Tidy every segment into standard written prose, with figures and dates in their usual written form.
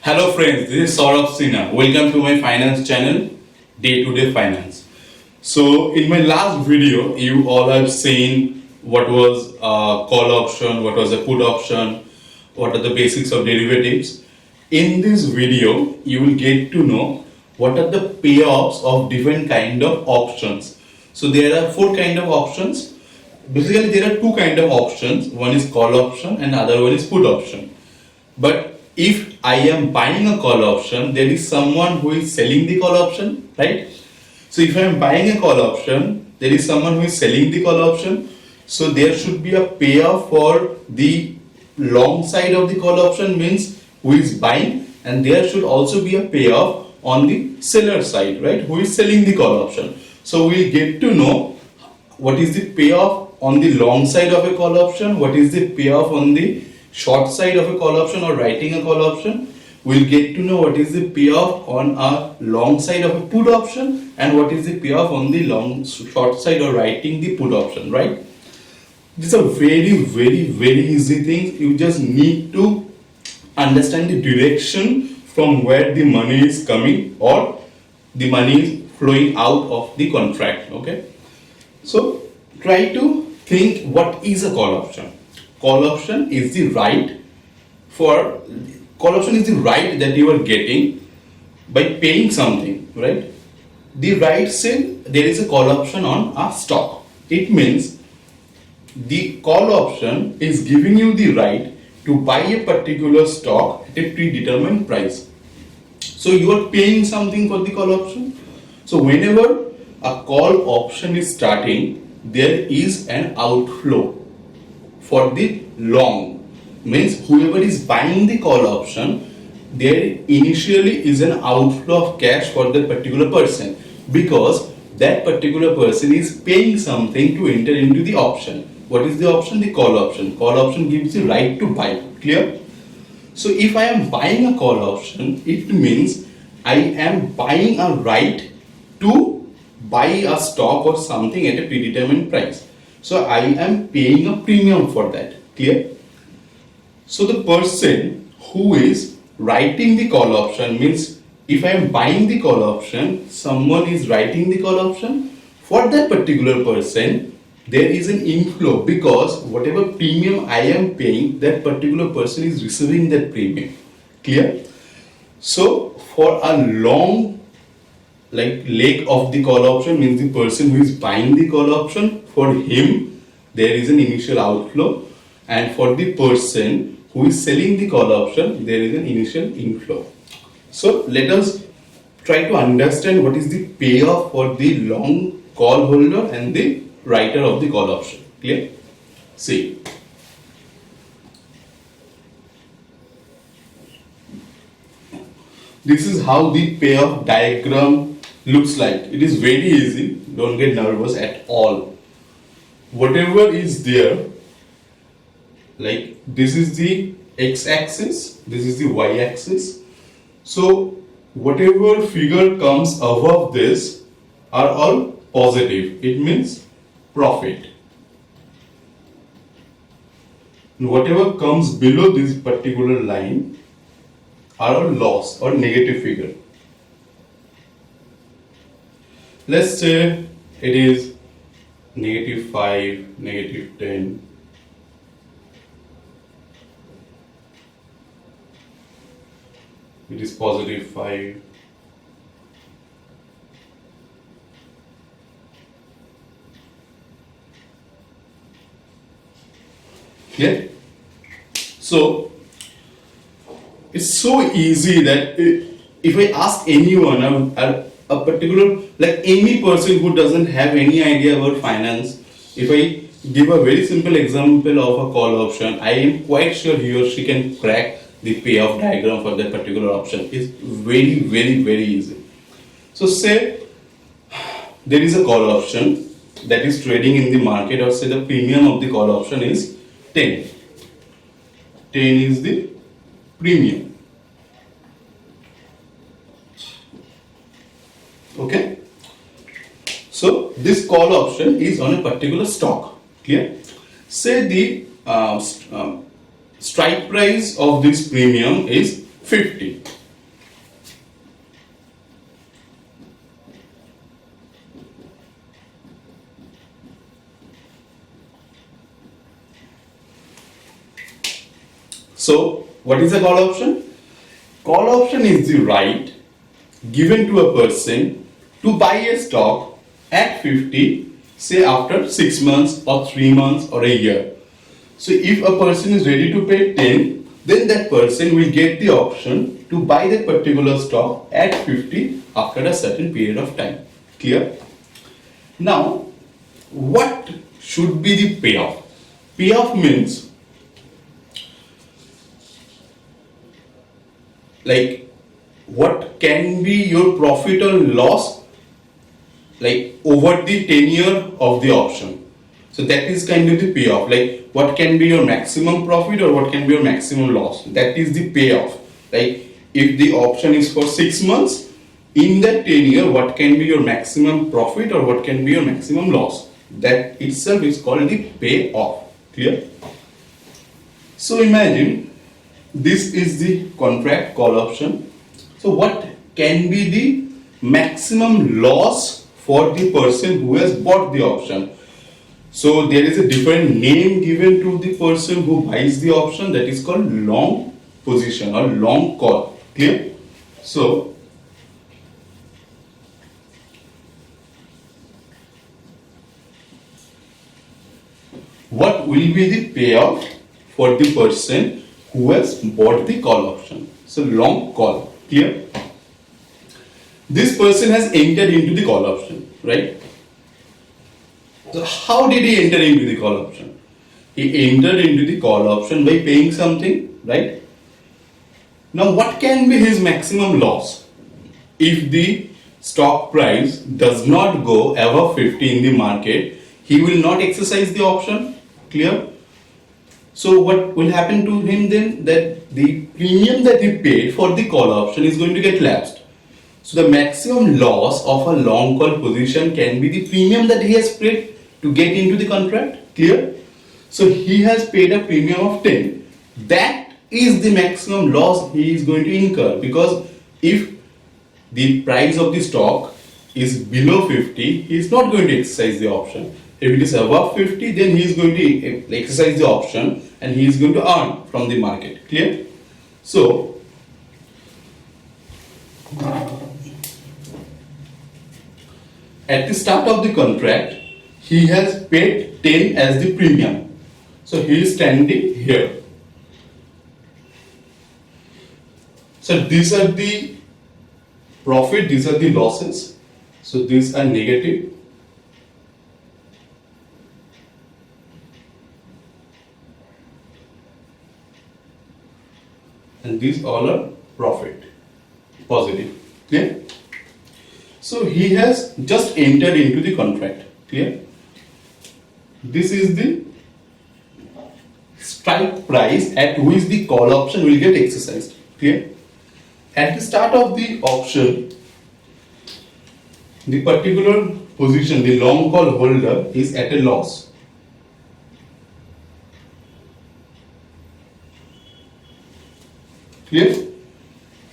Hello friends, this is Saurabh Sinha. Welcome to my finance channel, Day to Day Finance. So in my last video, you all have seen what was a call option, what was a put option, what are the basics of derivatives. In this video, you will get to know what are the payoffs of different kind of options. So there are four kind of options. Basically, there are two kind of options. One is call option and other one is put option. But if I am buying a call option, there is someone who is selling the call option, right? So if I am buying a call option, there is someone who is selling the call option. So there should be a payoff for the long side of the call option, means who is buying, and there should also be a payoff on the seller side, right? Who is selling the call option. So we'll get to know what is the payoff on the long side of a call option, what is the payoff on the short side of a call option or writing a call option. We'll get to know what is the payoff on a long side of a put option and what is the payoff on the short side or writing the put option, right? These are very easy things. You just need to understand the direction from where the money is coming or the money is flowing out of the contract. Okay, so try to think what is a call option. Call option is the right that you are getting by paying something, right? The right say there is a call option on a stock. It means the call option is giving you the right to buy a particular stock at a predetermined price. So you are paying something for the call option. So whenever a call option is starting, there is an outflow for the long, means whoever is buying the call option, there initially is an outflow of cash for that particular person, because that particular person is paying something to enter into the option. What is the option? The call option. Call option gives the right to buy. Clear? So if I am buying a call option, it means I am buying a right to buy a stock or something at a predetermined price. So I am paying a premium for that. Clear? So the person who is writing the call option, means if I am buying the call option, someone is writing the call option. For that particular person, there is an inflow, because whatever premium I am paying, that particular person is receiving that premium. Clear? So for a long leg of the call option, means the person who is buying the call option, for him there is an initial outflow, and for the person who is selling the call option, there is an initial inflow. So let us try to understand what is the payoff for the long call holder and the writer of the call option. Clear? See. This is how the payoff diagram looks like. It is very easy. Don't get nervous at all. Whatever is there, like this is the x-axis, this is the y-axis. So whatever figure comes above this are all positive. It means profit. And whatever comes below this particular line are a loss or negative figure. Let's say it is -5, -10. It is +5. Yeah. So it's so easy that if I ask anyone, a particular, like any person who doesn't have any idea about finance, if I give a very simple example of a call option, I am quite sure he or she can crack the payoff diagram for that particular option. It's very easy. So say there is a call option that is trading in the market, or say the premium of the call option is 10. 10 is the premium. Okay, so this call option is on a particular stock. Clear? Say the strike price of this premium is 50. So what is a call option? Call option is the right given to a person to buy a stock at 50, say after 6 months or 3 months or a year. So if a person is ready to pay 10, then that person will get the option to buy that particular stock at 50 after a certain period of time. Clear? Now, what should be the payoff? Payoff means like what can be your profit or loss like over the tenure of the option. So that is kind of the payoff, like what can be your maximum profit or what can be your maximum loss. That is the payoff. Like if the option is for 6 months, in that tenure what can be your maximum profit or what can be your maximum loss. That itself is called the payoff. Clear? So imagine this is the contract call option. So what can be the maximum loss for the person who has bought the option? So there is a different name given to the person who buys the option, that is called long position or long call. Clear? So what will be the payoff for the person who has bought the call option? So long call. Clear? This person has entered into the call option, right? So how did he enter into the call option? He entered into the call option by paying something, right? Now what can be his maximum loss? If the stock price does not go above 50 in the market, he will not exercise the option. Clear? So what will happen to him then? That the premium that he paid for the call option is going to get lapsed. So the maximum loss of a long call position can be the premium that he has paid to get into the contract. Clear? So he has paid a premium of 10. That is the maximum loss he is going to incur, because if the price of the stock is below 50, he is not going to exercise the option. If it is above 50, then he is going to exercise the option and he is going to earn from the market. Clear? So at the start of the contract, he has paid 10 as the premium. So he is standing here. So these are the profit, these are the losses. So these are negative. And these all are profit, positive. Clear? So he has just entered into the contract. Clear? This is the strike price at which the call option will get exercised. Clear? At the start of the option, the particular position, the long call holder, is at a loss. Clear?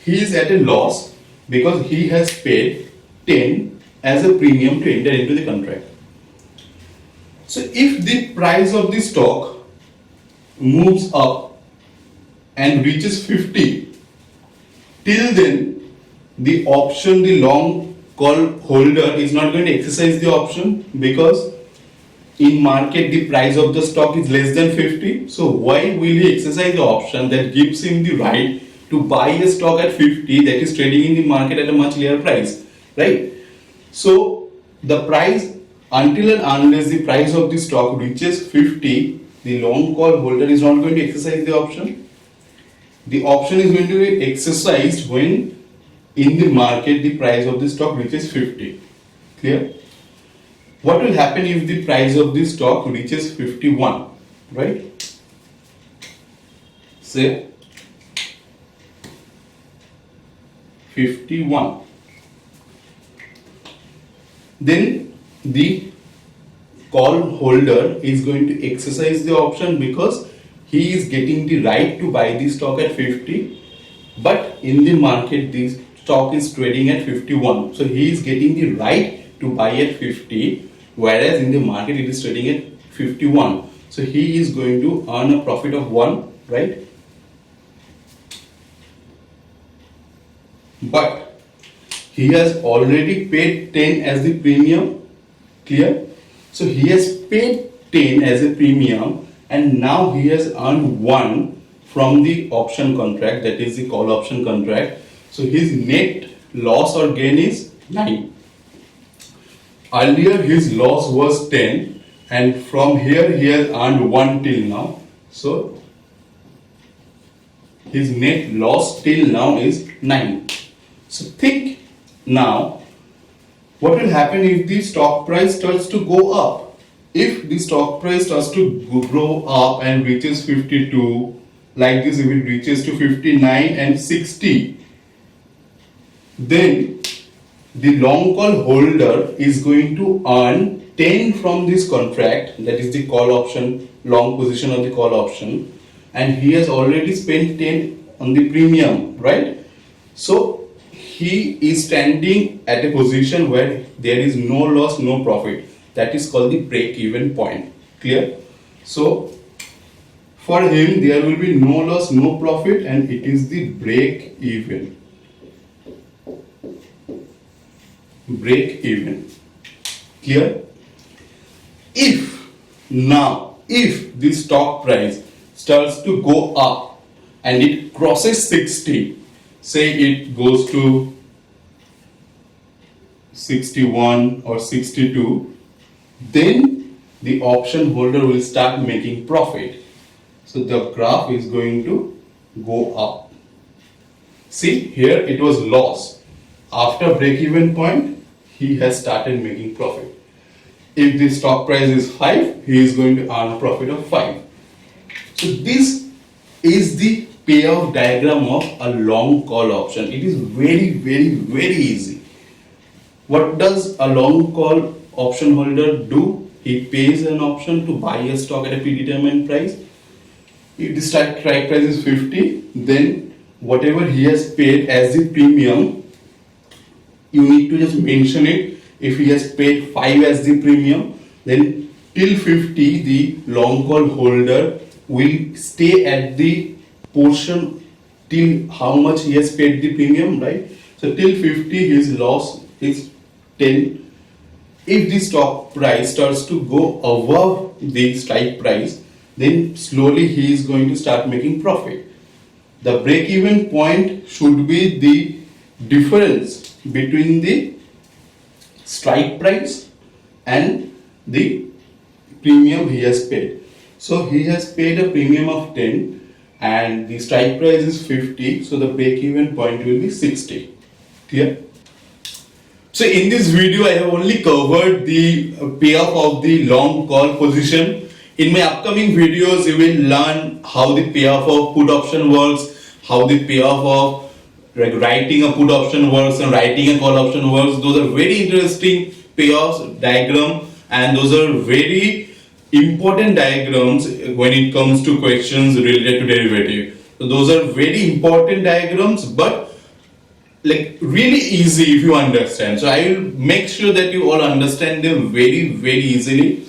He is at a loss because he has paid 10 as a premium to enter into the contract. So if the price of the stock moves up and reaches 50, till then the option, the long call holder is not going to exercise the option, because in market the price of the stock is less than 50. So why will he exercise the option that gives him the right to buy a stock at 50 that is trading in the market at a much lower price, right? So the price, until and unless the price of the stock reaches 50, the long call holder is not going to exercise the option. The option is going to be exercised when in the market the price of the stock reaches 50. Clear? What will happen if the price of the stock reaches 51, right? Say 51. Then the call holder is going to exercise the option because he is getting the right to buy the stock at 50, but in the market the stock is trading at 51. So he is getting the right to buy at 50, whereas in the market it is trading at 51. So he is going to earn a profit of 1, right? but he has already paid 10 as the premium. Clear? So he has paid 10 as a premium, and now he has earned 1 from the option contract, that is the call option contract. So his net loss or gain is 9. Earlier his loss was 10, and from here he has earned 1 till now. So his net loss till now is 9. So think now, what will happen if the stock price starts to go up? If the stock price starts to grow up and reaches 52, like this, if it reaches to 59 and 60, then the long call holder is going to earn 10 from this contract, that is the call option, long position of the call option, and he has already spent 10 on the premium, right? So he is standing at a position where there is no loss, no profit. That is called the break-even point. Clear? So for him there will be no loss, no profit, and it is the break-even. Break-even. Clear? If the stock price starts to go up and it crosses 60, say it goes to 61 or 62, then the option holder will start making profit. So the graph is going to go up. See, here it was loss. After break-even point, he has started making profit. If the stock price is 5, he is going to earn a profit of 5. So this is the payoff diagram of a long call option. It is very, very, very easy. What does a long call option holder do? He pays an option to buy a stock at a predetermined price. If the strike price is 50, then whatever he has paid as the premium, you need to just mention it. If he has paid 5 as the premium, then till 50 the long call holder will stay at the portion till how much he has paid the premium, right? So till 50 his loss is 10. If the stock price starts to go above the strike price, then slowly he is going to start making profit. The break-even point should be the difference between the strike price and the premium he has paid. So he has paid a premium of 10 and the strike price is 50, so the break-even point will be 60. Clear? So in this video I have only covered the payoff of the long call position. In my upcoming videos you will learn how the payoff of put option works, how the payoff of writing a put option works and writing a call option works. Those are very interesting payoffs diagram, and those are very important diagrams when it comes to questions related to derivative. So those are very important diagrams, but like really easy if you understand. So I will make sure that you all understand them very, very easily.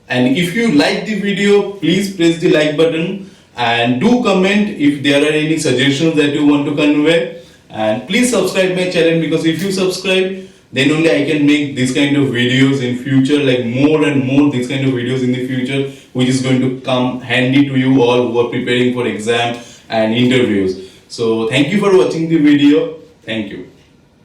And if you like the video, please press the like button and do comment if there are any suggestions that you want to convey. And please subscribe my channel, because if you subscribe, then only I can make this kind of videos in future, like more and more this kind of videos in the future, which is going to come handy to you all who are preparing for exam and interviews. So thank you for watching the video. Thank you.